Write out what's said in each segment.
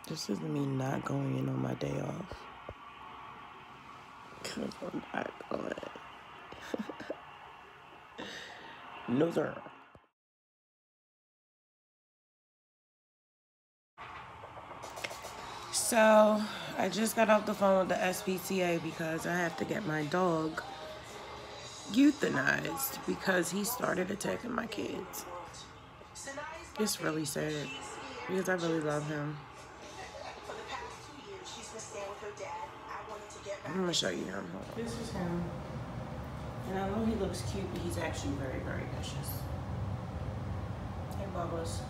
This doesn't mean not going in on my day off. Because I'm not going. No, sir. So, I just got off the phone with the SPCA because I have to get my dog euthanized because he started attacking my kids. It's really sad because I really love him. I'm gonna show you him. This is him. And I know he looks cute, but he's actually very, very vicious. Hey, Bubbles.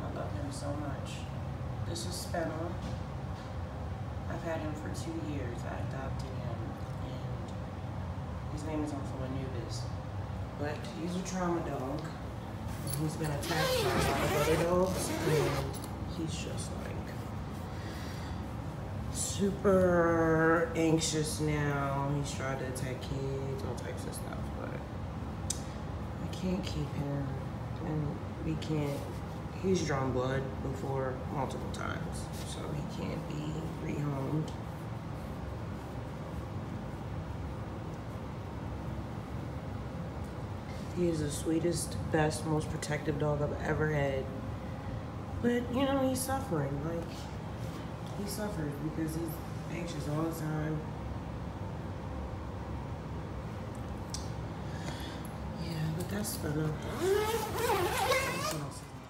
I love him so much. This is Spinel. I've had him for 2 years. I adopted him, and his name is also Anubis. But he's a trauma dog. He's been attacked by a lot of other dogs, and he's just like super anxious now. He's trying to attack kids, all types of stuff, but I can't keep him, and we can't. He's drawn blood before multiple times, so he can't be rehomed. He is the sweetest, best, most protective dog I've ever had. But, you know, he's suffering. Like, he suffers because he's anxious all the time. Yeah, but that's fun.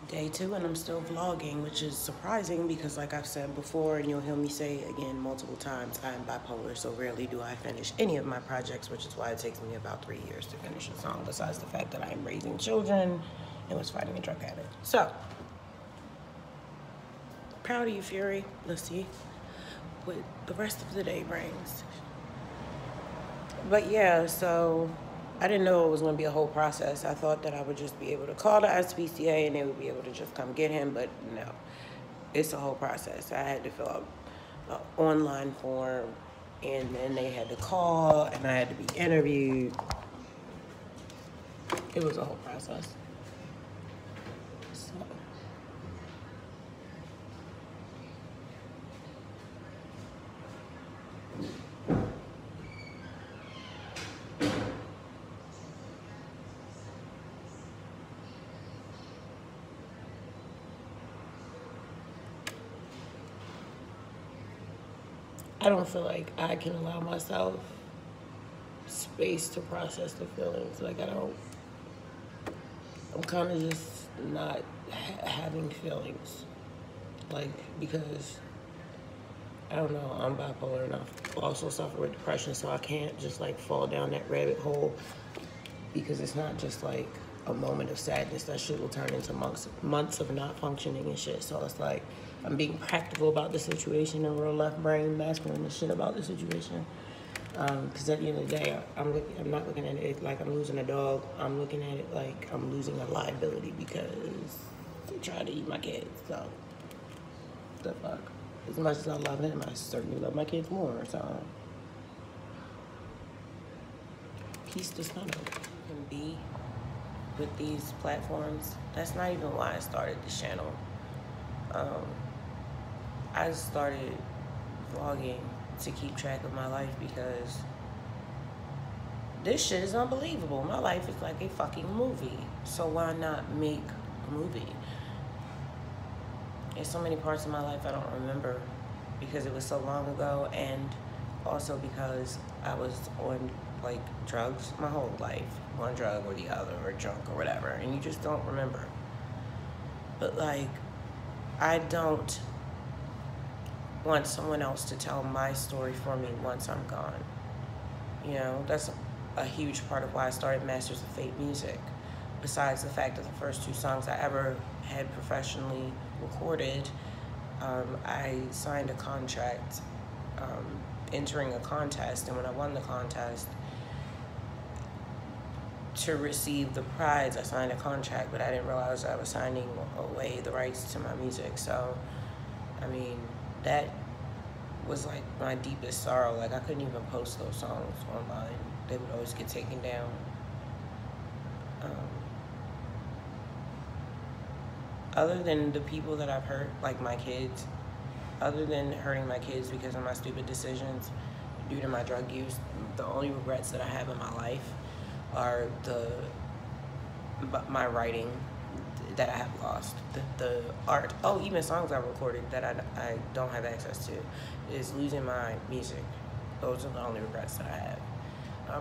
Day 2, and I'm still vlogging, which is surprising because, like I've said before, and you'll hear me say again multiple times, I am bipolar, so rarely do I finish any of my projects, which is why it takes me about 3 years to finish a song, besides the fact that I am raising children and was fighting a drug habit. So, proud of you, Fury. Let's see what the rest of the day brings. But yeah, so I didn't know it was going to be a whole process. I thought that I would just be able to call the SPCA and they would be able to just come get him, but no. It's a whole process. I had to fill out an online form, and then they had to call, and I had to be interviewed. It was a whole process. So. I don't feel like I can allow myself space to process the feelings. Like, I'm kind of just not having feelings. Like, because, I don't know, I'm bipolar and I also suffer with depression, so I can't just like fall down that rabbit hole because it's not just like a moment of sadness. That shit will turn into months of not functioning and shit. So it's like, I'm being practical about the situation and real left brain masculine and shit about the situation. Because at the end of the day, I'm not looking at it like I'm losing a dog. I'm looking at it like I'm losing a liability because they tried to eat my kids. So, the fuck. As much as I love him, I certainly love my kids more. So, peace to Spinel can be with these platforms. That's not even why I started this channel. I started vlogging to keep track of my life because this shit is unbelievable. My life is like a fucking movie. So why not make a movie? There's so many parts of my life I don't remember because it was so long ago, and also because I was on like drugs my whole life. One drug or the other, or drunk or whatever, and you just don't remember. But like, I don't want someone else to tell my story for me once I'm gone. You know, that's a huge part of why I started Masters of Fate Music. Besides the fact that the first 2 songs I ever had professionally recorded, I signed a contract entering a contest, and when I won the contest, to receive the prize, I signed a contract, but I didn't realize I was signing away the rights to my music. So, I mean, that was like my deepest sorrow. Like, I couldn't even post those songs online. They would always get taken down. other than the people that I've hurt, like my kids, other than hurting my kids because of my stupid decisions due to my drug use, the only regrets that I have in my life are my writing that I have lost. The art, even songs I recorded that I don't have access to, is losing my music. Those are the only regrets that I have.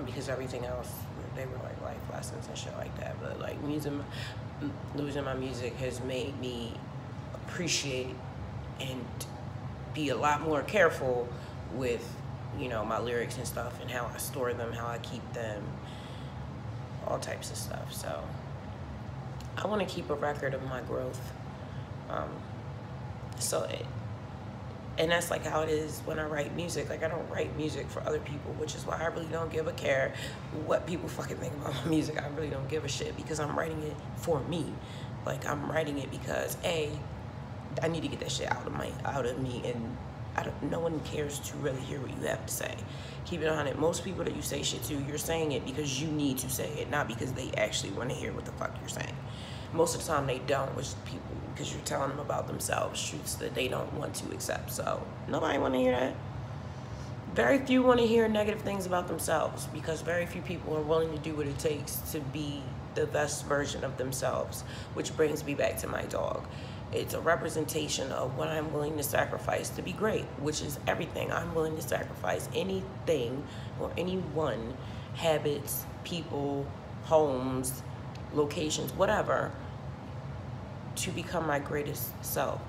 Because everything else, they were like life lessons and shit like that. But like losing my music has made me appreciate and be a lot more careful with, you know, my lyrics and stuff, and how I store them, how I keep them, all types of stuff. So I want to keep a record of my growth. And that's like how it is when I write music. Like, I don't write music for other people, which is why I really don't give a care what people fucking think about my music. I really don't give a shit, because I'm writing it for me. Like, I'm writing it because I need to get that shit out of me, and no one cares to really hear what you have to say. Keep it 100. Most people that you say shit to, you're saying it because you need to say it, not because they actually want to hear what the fuck you're saying. Most of the time they don't, which people, because you're telling them about themselves, truths that they don't want to accept. So nobody want to hear that. Very few want to hear negative things about themselves, because very few people are willing to do what it takes to be the best version of themselves, which brings me back to my dog. It's a representation of what I'm willing to sacrifice to be great, which is everything. I'm willing to sacrifice anything or anyone, habits, people, homes, locations, whatever, to become my greatest self.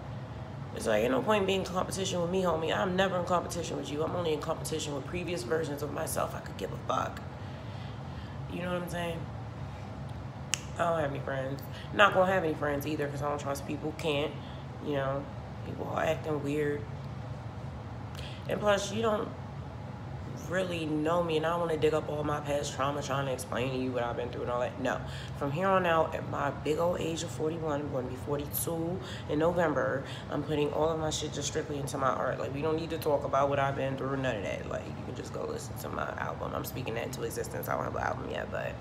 It's like, ain't no point in being in competition with me, homie. I'm never in competition with you. I'm only in competition with previous versions of myself. I could give a fuck. You know what I'm saying? I don't have any friends. Not gonna have any friends either, because I don't trust people. Can't, you know, people are acting weird. And plus, you don't really know me, and I don't want to dig up all my past trauma trying to explain to you what I've been through and all that. No. From here on out, at my big old age of 41, I'm going to be 42 in November, I'm putting all of my shit just strictly into my art. Like, we don't need to talk about what I've been through, none of that. Like, you can just go listen to my album. I'm speaking that into existence. I don't have an album yet, but,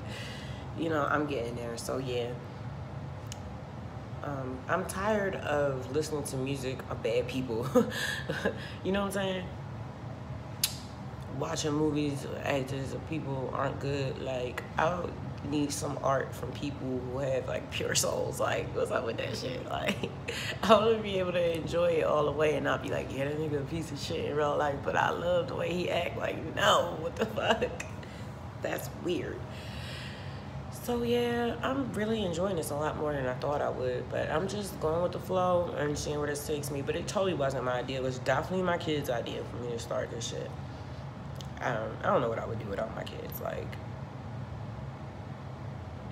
you know, I'm getting there. So, yeah. I'm tired of listening to music of bad people. You know what I'm saying? Watching movies, actors, and people aren't good. Like, I need some art from people who have like pure souls. Like, what's up with that shit? Like, I want to be able to enjoy it all the way and not be like, yeah, that nigga a piece of shit in real life, but I love the way he act. Like, no, what the fuck? That's weird. So yeah, I'm really enjoying this a lot more than I thought I would, but I'm just going with the flow and seeing where this takes me. But it totally wasn't my idea. It was definitely my kids' idea for me to start this shit. I don't know what I would do without my kids. Like,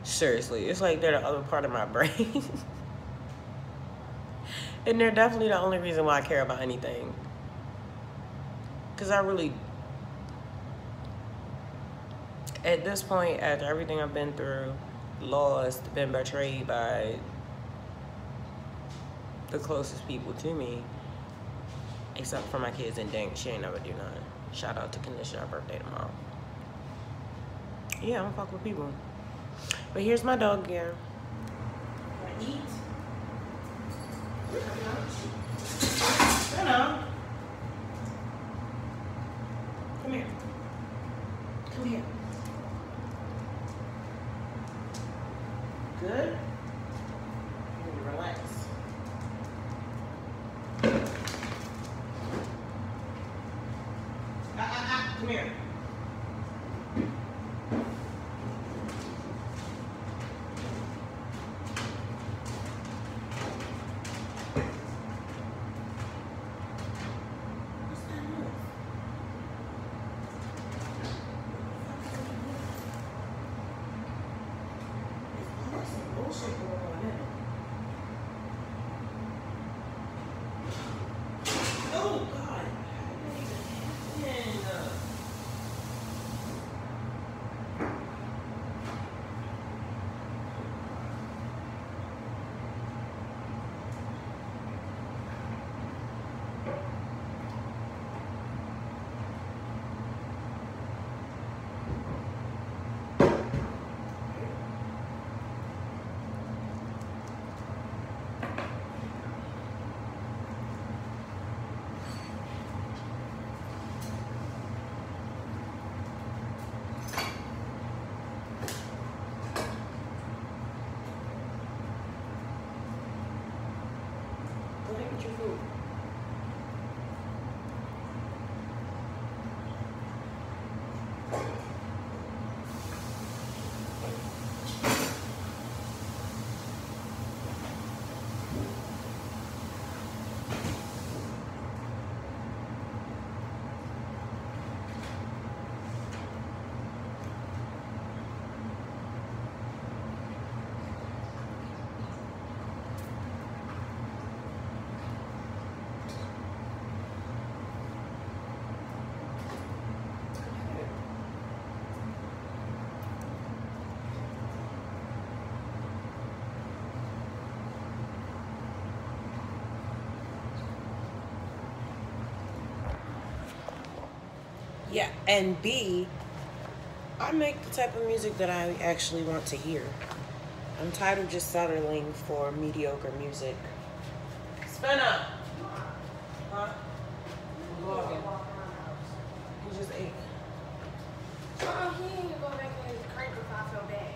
seriously, it's like they're the other part of my brain. And they're definitely the only reason why I care about anything. Because I really, at this point, after everything I've been through, lost, been betrayed by the closest people to me, except for my kids and Dink, she ain't never do nothing. Shout out to Kanisha, her birthday tomorrow. Yeah, I don't fuck with people. But here's my dog gear. Wanna eat? Hello. Come here. Come here. Good? Relax. Come here. What's that noise? There's some bullshit going on in. Oh, God. Eat your food. Yeah, and B, I make the type of music that I actually want to hear. I'm tired of just settling for mediocre music. Spin up. Huh? Walking. He just ate. He ain't go back in his crate because I feel bad.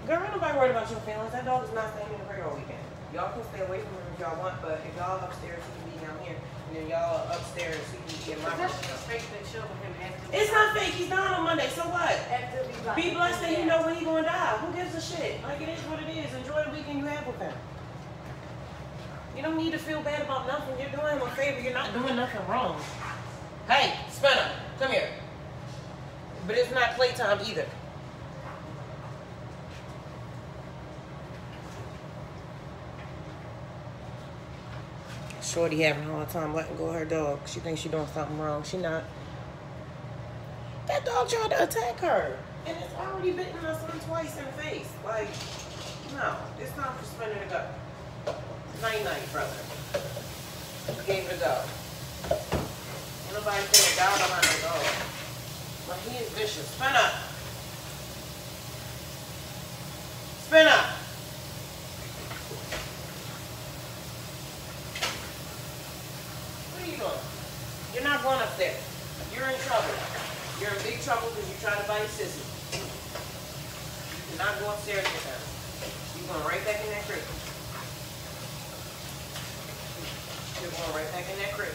Girl, ain't nobody worried about your feelings. That dog is not staying in the crate all weekend. Y'all can stay away from him if y'all want, but if y'all upstairs, he can be down here. And then y'all are upstairs, he can be in my room. That's just fake picture of him acting. It's not fake. He's dying on Monday. So what? Actively Be blessed that you know when he's going to die. Who gives a shit? Like, it is what it is. Enjoy the weekend you have with him. You don't need to feel bad about nothing. You're doing him a favor. You're not doing nothing wrong. Hey, Spinner, come here. But it's not playtime either. Shorty having a hard time letting go of her dog. She thinks she's doing something wrong. She not. That dog tried to attack her. And it's already bitten her son twice in the face. Like, no. It's time for Spinner to go. Night-night, brother. Gave it a go. Ain't nobody saying God behind her dog. But he is vicious. Spin up. Spin up. What are you doing? You're not going up there. You're in trouble. You're in big trouble because you're trying to bite sissy. You're not going upstairs with him. You're going right back in that crib. You're going right back in that crib.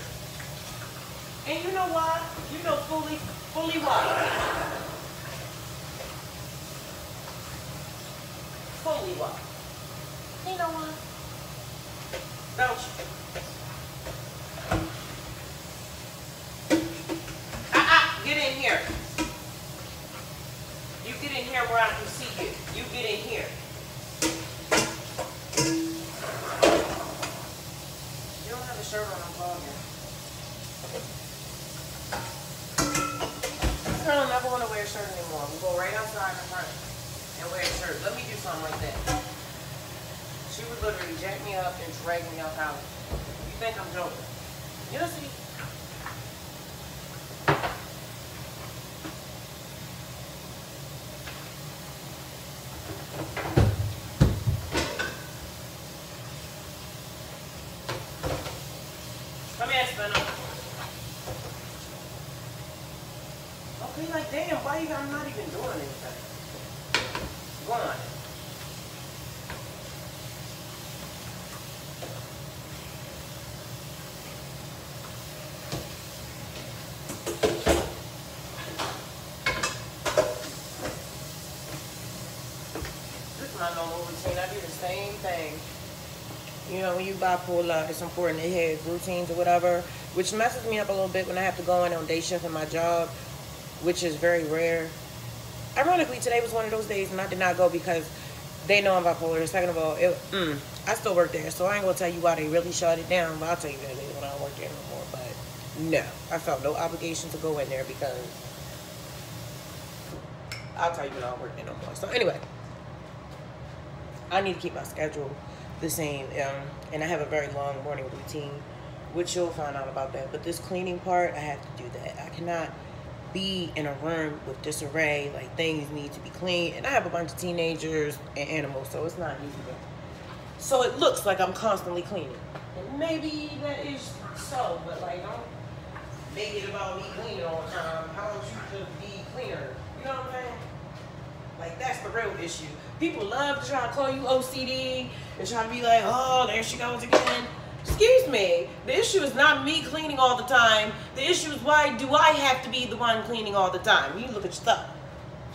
And you know why? You know fully why. Fully why. You know why? Don't you? Get in here. You get in here where I can see you. You get in here. You don't have a shirt on, I'm vlogging. This girl never want to wear a shirt anymore. We'll go right outside in the front and wear a shirt. Let me do something like that. She would literally jack me up and drag me out house. You think I'm joking? You'll see. Come here, Spinner. Okay, like, damn, why you I'm not even doing anything? Go on. This is my normal routine. I do the same thing. You know, when you bipolar, it's important to have routines or whatever, which messes me up a little bit when I have to go in on day shift in my job, which is very rare. Ironically, today was one of those days, and I did not go because they know I'm bipolar. Second of all, I still work there, so I ain't gonna tell you why they really shut it down, but I'll tell you that later when I don't work there no more. But no, I felt no obligation to go in there because I'll tell you when I don't work there no more. So anyway, I need to keep my schedule the same, and I have a very long morning routine, which you'll find out about that. But this cleaning part, I have to do that. I cannot be in a room with disarray, like things need to be clean, and I have a bunch of teenagers and animals, so it's not easy to, so it looks like I'm constantly cleaning, and maybe that is so, but like, don't make it about me cleaning all the time. How don't you just be cleaner? You know what I'm saying? Like, that's the real issue. People love to try to call you OCD and try to be like, oh, there she goes again. Excuse me, the issue is not me cleaning all the time. The issue is why do I have to be the one cleaning all the time? You look at your stuff.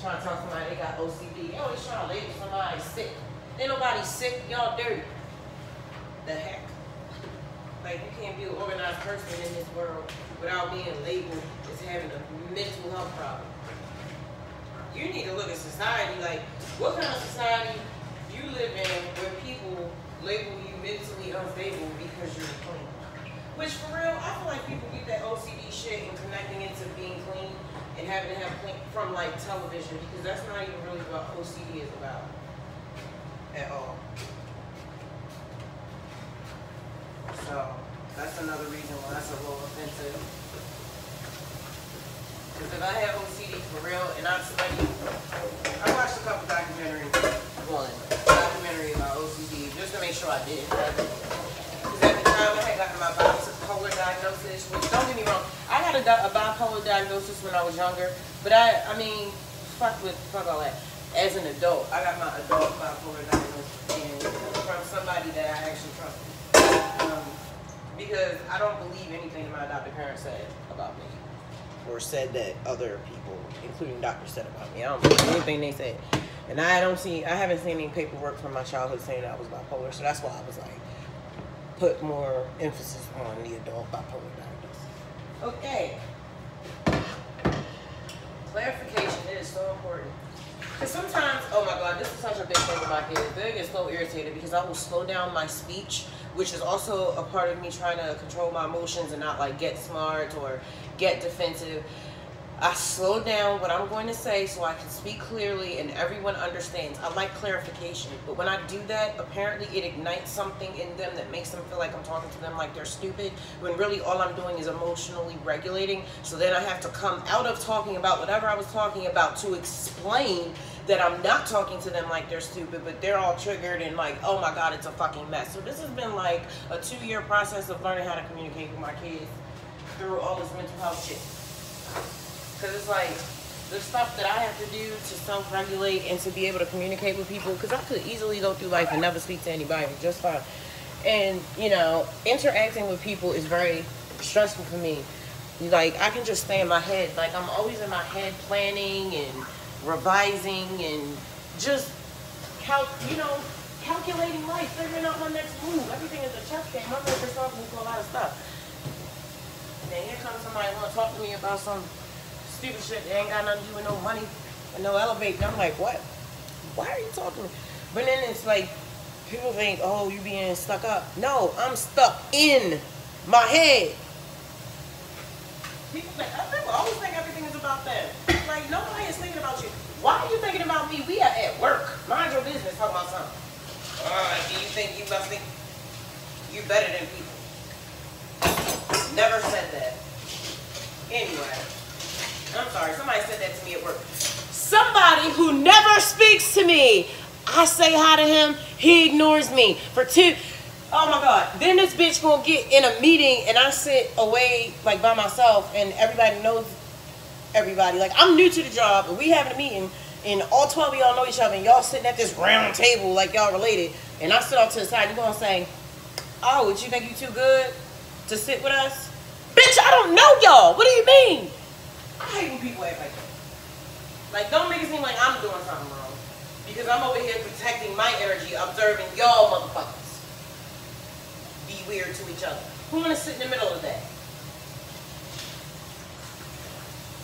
Trying to tell somebody they got OCD. They always trying to label somebody sick. Ain't nobody sick, y'all dirty. The heck? Like, you can't be an organized person in this world without being labeled as having a mental health problem. You need to look at society, like, what kind of society you live in where people label you mentally unstable because you're clean? Which, for real, I feel like people get that OCD shit and connecting it to being clean and having to have clean from, like, television, because that's not even really what OCD is about at all. So, that's another reason why that's a little offensive. Because if I had OCD for real, and I watched a couple documentaries, one documentary about OCD, just to make sure I didn't have it. Because at the time I had gotten my bipolar diagnosis, which, don't get me wrong, I had a bipolar diagnosis when I was younger, but I mean, fuck all that. As an adult, I got my adult bipolar diagnosis, and from somebody that I actually trusted. Because I don't believe anything that my adopted parents said about me. Or said that other people, including doctors, said about me. I don't believe anything they said. And I haven't seen any paperwork from my childhood saying that I was bipolar. So that's why I was like, put more emphasis on the adult bipolar diagnosis. Okay. Clarification is so important. Because sometimes, oh my God, this is such a big thing with my kids. They get so irritated because I will slow down my speech, which is also a part of me trying to control my emotions and not like get smart or get defensive. I slow down what I'm going to say so I can speak clearly and everyone understands. I like clarification, but when I do that, apparently it ignites something in them that makes them feel like I'm talking to them like they're stupid, when really all I'm doing is emotionally regulating. So then I have to come out of talking about whatever I was talking about to explain that I'm not talking to them like they're stupid, but they're all triggered and like, oh my God, it's a fucking mess. So this has been like a 2-year process of learning how to communicate with my kids through all this mental health shit. Because it's like the stuff that I have to do to self-regulate and to be able to communicate with people, because I could easily go through life and never speak to anybody just fine. And, you know, interacting with people is very stressful for me. Like, I can just stay in my head. Like, I'm always in my head planning and revising and just, calculating life, figuring out my next move. Everything is a chess game. I'm responsible for a lot of stuff. And then here comes somebody want to talk to me about some stupid shit that ain't got nothing to do with no money and no elevate. And I'm like, what? Why are you talking to me? But then it's like, people think, oh, you being stuck up. No, I'm stuck in my head. People always think everything is about them. Like, nobody is thinking about you. Why are you thinking about me? We are at work. Mind your business. Talk about something. Do you think you must think you better than people? Never said that. Anyway. I'm sorry, somebody said that to me at work. Somebody who never speaks to me. I say hi to him, he ignores me for 2. Oh my God. Then this bitch gonna get in a meeting and I sit away like by myself and everybody knows everybody. Like, I'm new to the job and we having a meeting and all 12 of y'all know each other and y'all sitting at this round table like y'all related. And I sit off to the side, you gonna say, oh, would you think you too good to sit with us? Bitch, I don't know y'all. What do you mean? I hate when people act like that. Like, don't make it seem like I'm doing something wrong. Because I'm over here protecting my energy, observing y'all motherfuckers be weird to each other. Who wanna sit in the middle of that?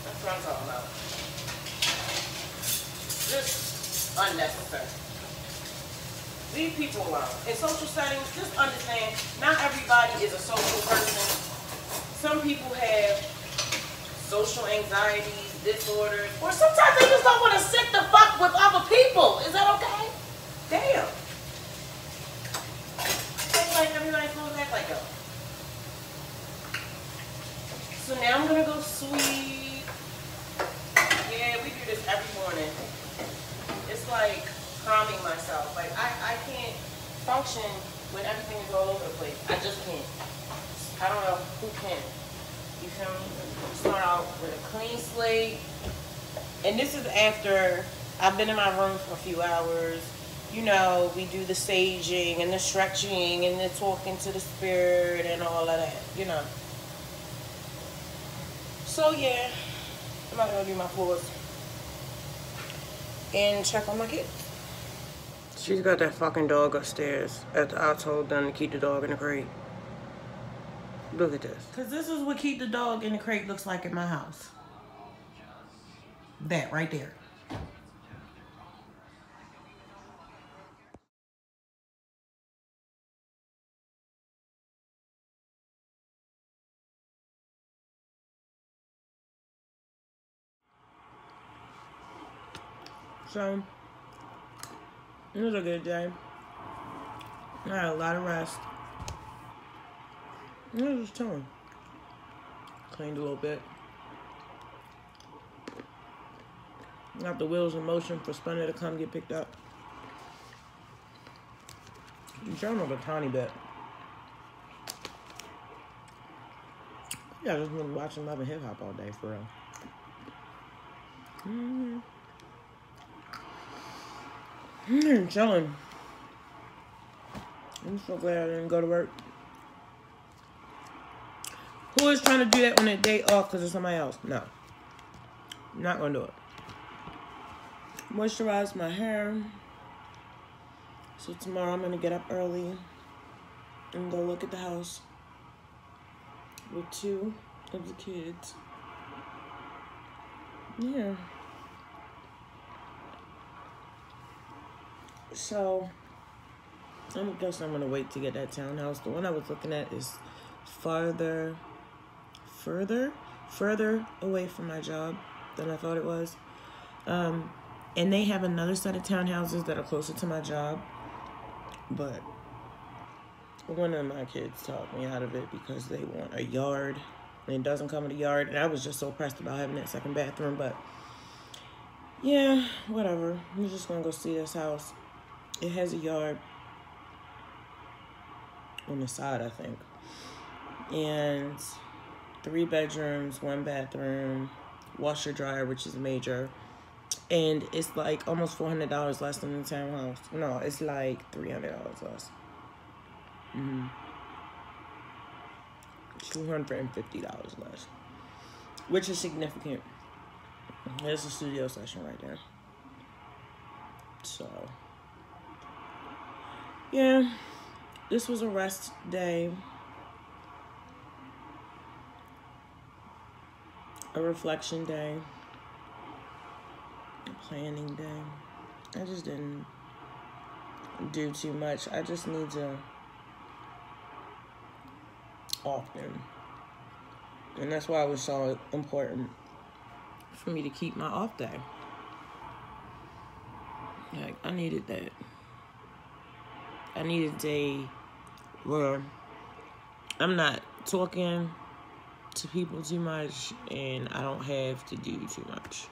That's what I'm talking about. Just unnecessary. Leave people alone. In social settings, just understand, not everybody is a social person. Some people have social anxieties, disorders, or sometimes they just don't want to sit the fuck with other people. Is that okay? Damn. It's like everybody's supposed to act like that. So now I'm gonna go sleep. Yeah, we do this every morning. It's like calming myself. Like, I can't function when everything is all over the place. I just can't. I don't know who can. You feel me? Start out with a clean slate. And this is after I've been in my room for a few hours. you know, we do the saging and the stretching and the talking to the spirit and all of that, you know. So yeah, I'm about to go do my floors and check on my kids. She's got that fucking dog upstairs. I told them to keep the dog in the crate. Look at this. Because this is what keep the dog in the crate looks like in my house. That right there. So, it was a good day. I had a lot of rest. I was just chilling. Cleaned a little bit. Got the wheels in motion for Spunny to come get picked up. Journaled a tiny bit. Yeah, I just been watching Love and Hip Hop all day for real. Chilling. I'm so glad I didn't go to work. Who is trying to do that on their day off because of somebody else? No. Not gonna do it. Moisturize my hair. So tomorrow I'm gonna get up early and go look at the house with 2 of the kids. Yeah. So I guess I'm gonna wait to get that townhouse. The one I was looking at is further away from my job than I thought it was. And they have another set of townhouses that are closer to my job. But one of my kids talked me out of it because they want a yard. And it doesn't come with a yard. And I was just so pressed about having that second bathroom. But yeah, whatever. I'm just gonna go see this house. It has a yard on the side, I think. And 3 bedrooms, 1 bathroom, washer dryer, which is major. And it's like almost $400 less than the townhouse. No, it's like $300 less. $250 less. Which is significant. There's a studio session right there. So, yeah. This was a rest day. A reflection day. A planning day. I just didn't do too much. I just need to often. And that's why it was so important for me to keep my off day. Like, I needed that. I need a day where I'm not talking to people too much and I don't have to do too much.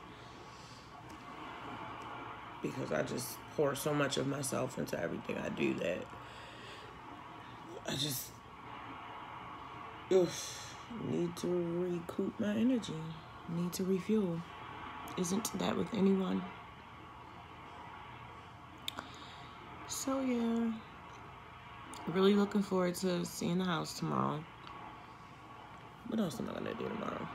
Because I just pour so much of myself into everything I do that I just need to recoup my energy. Need to refuel. Isn't that with anyone? So yeah. Really looking forward to seeing the house tomorrow. What else am I gonna do tomorrow?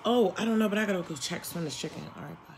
Oh, I don't know, but I gotta go check Spunny's chicken. All right, bye.